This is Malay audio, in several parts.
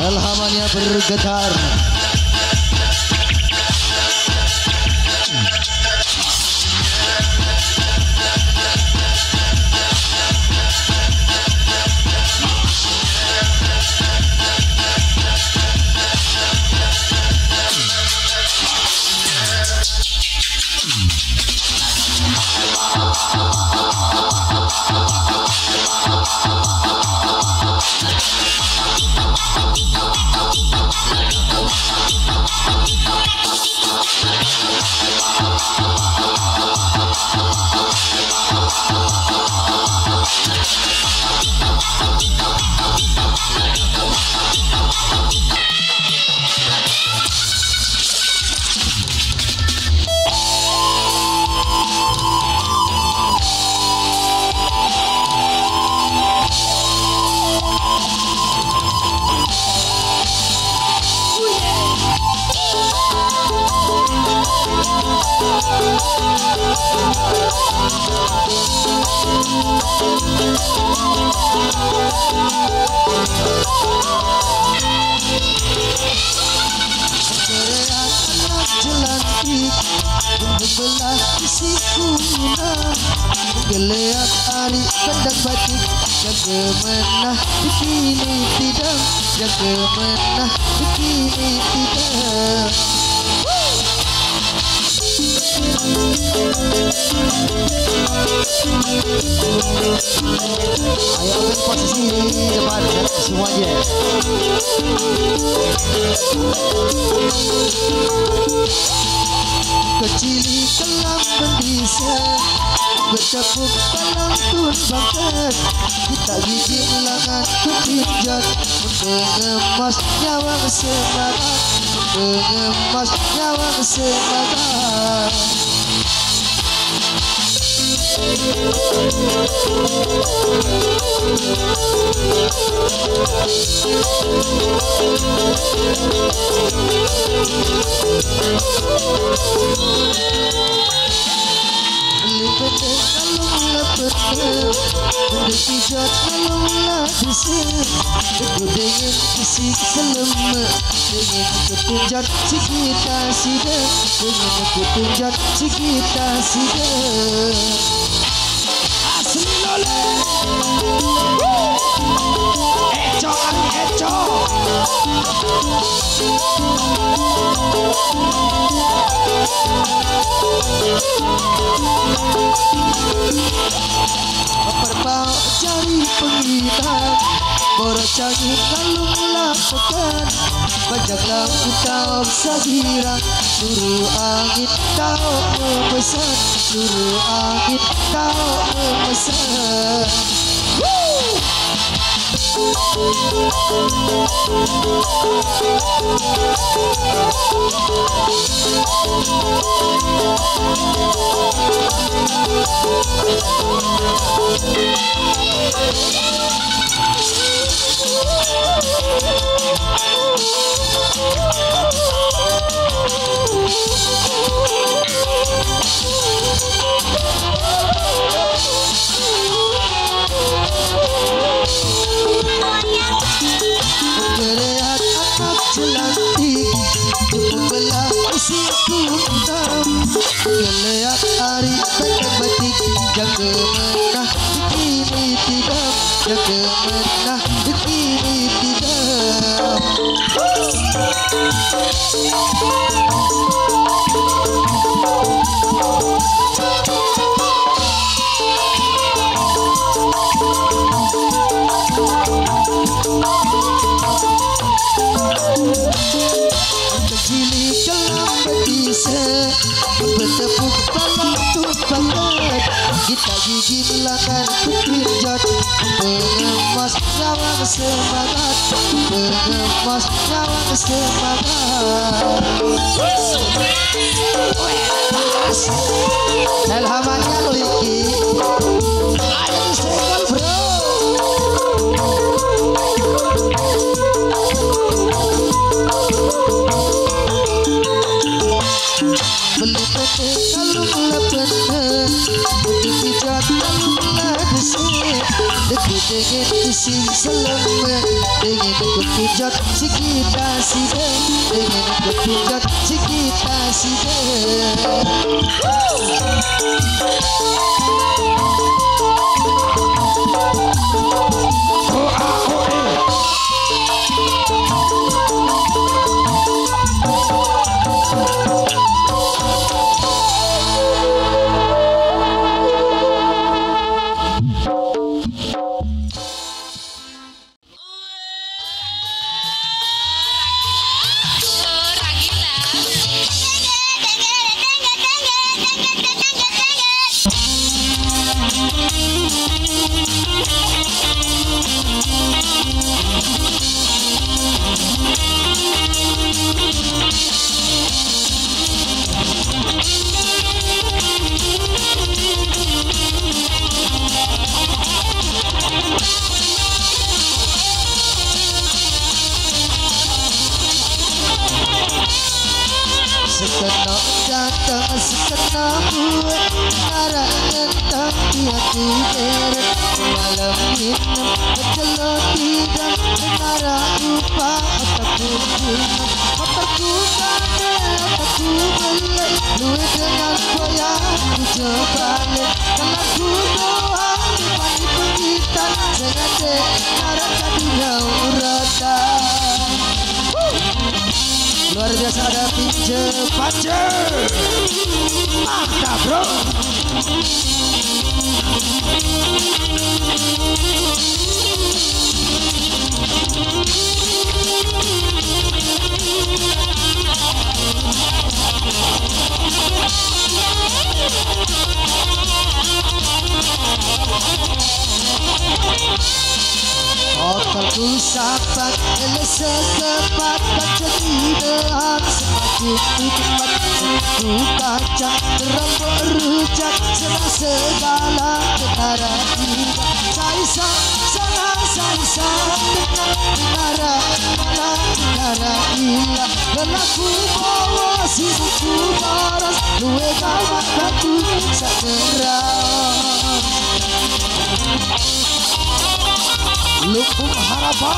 Ilhamannya bergetar. Belah isiku geleak ari pendang batik jaga menah bikini tidak jaga menah bikini tidak. Ayo ambil posisi depan semuanya. Kecili kelam bendisa bertepuk dalam tun bangkat kita gigit lengan kepinjat mengemas nyawa semangat mengemas nyawa semangat. Berkijat kalunglah disini dengan isi selama dengan ketunjat si kita sidang dengan ketunjat si kita sidang asli loleh eco ari eco berbau cari pengitan borocangi kalunglah pekan bajaklah utau sagira suruh angin kau memesan suruh angin kau memesan. Melihat anak jelantik membelah isiku hitam melihat hari pendek batik jaga menah bikini tidak jaga menah bikini tidak. Kecili kelam berbisa bertepuk dalam tumpangan kita gigit lengan kepinjat mengemas nyawa semangat mengemas nyawa semangat. Ilhamannya Liki ayo sekol bro. Beli pete kalung lepetan sing seleme ingin kepijak si kita sida ingin kepijak si kita sida. Sekenok datang sekenok buat arah tentang tiaku deret malam minum kecelok tidak arah lupa otakku guna otakku kade otakku belai luwe dengan goyang ku jebalik kalau ku doang dipani pengitan sengaja arah kadinau uretan. Luar biasa ada pinje panje. Mantap bro. Otakku sapat elesa sepat baca tidak semakin cepat ku kaca terambut rujak senang segala ketara kita saisa salah saisa tenang ketara malah ketara ilah berlaku bawa sibuku baras luwe kawan batu sakerang Lumpung harapan.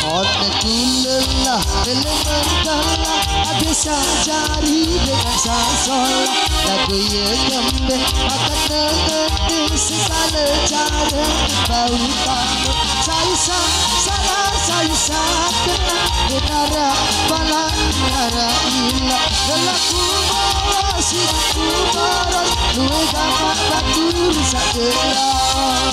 Otakku lelah, elemen kalah, bisa cari dengan sasola. Lagu yang kembali akan mengerti segala cara bau kamu. Saya salah kena benara bala benara ilah. Lelaku bawa siku baras, luwe gamak batur sagelah.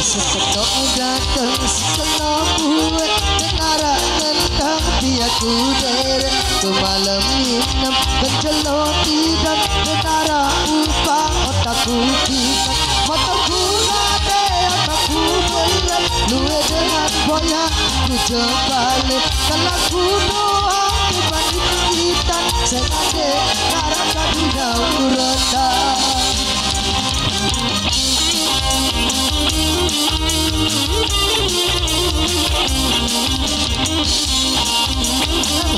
Sekenok datang sekenok buat menara tentang tiaku deret semalam minum pencelok tidak menara upah otakku kikat motorku nade otakku belai luwe dengan boya ku jebalik kalau ku doang dibanding kita sengaja karena kadinau uretan.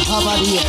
Hamaria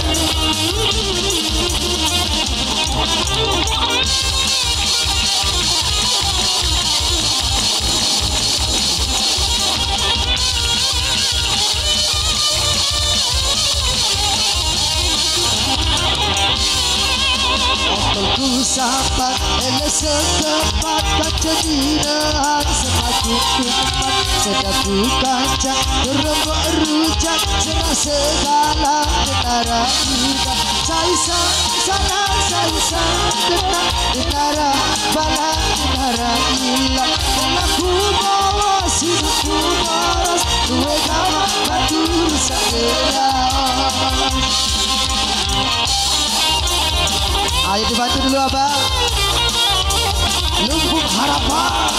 Otakku sapat elesa sepat baca dinahan semakin cepat sedap ku kaca terembuk rujak serah segala tentara kita. Saisa salah saisa tentara bala tentara gila. Aku bawa hidupku boros, duwe gawa batur sakera. Ayo dibantu dulu abang. Lumbung harapan.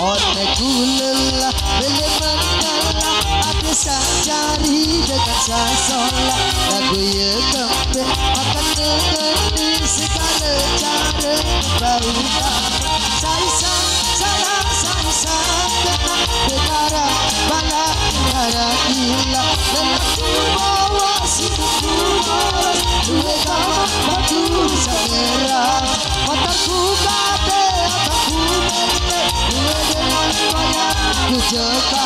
Oneku lelah beli mengalah, ada cari dengan sasola. Lagu ye kempe akan mengerti segala cara berulang. Saisa salah saisa kena negara bala negara gila. Lelaki bawa hidupku boros, duwe gawa batur sakera. Motorku kade, otakku mende, duwe dengan banyak ku jeka.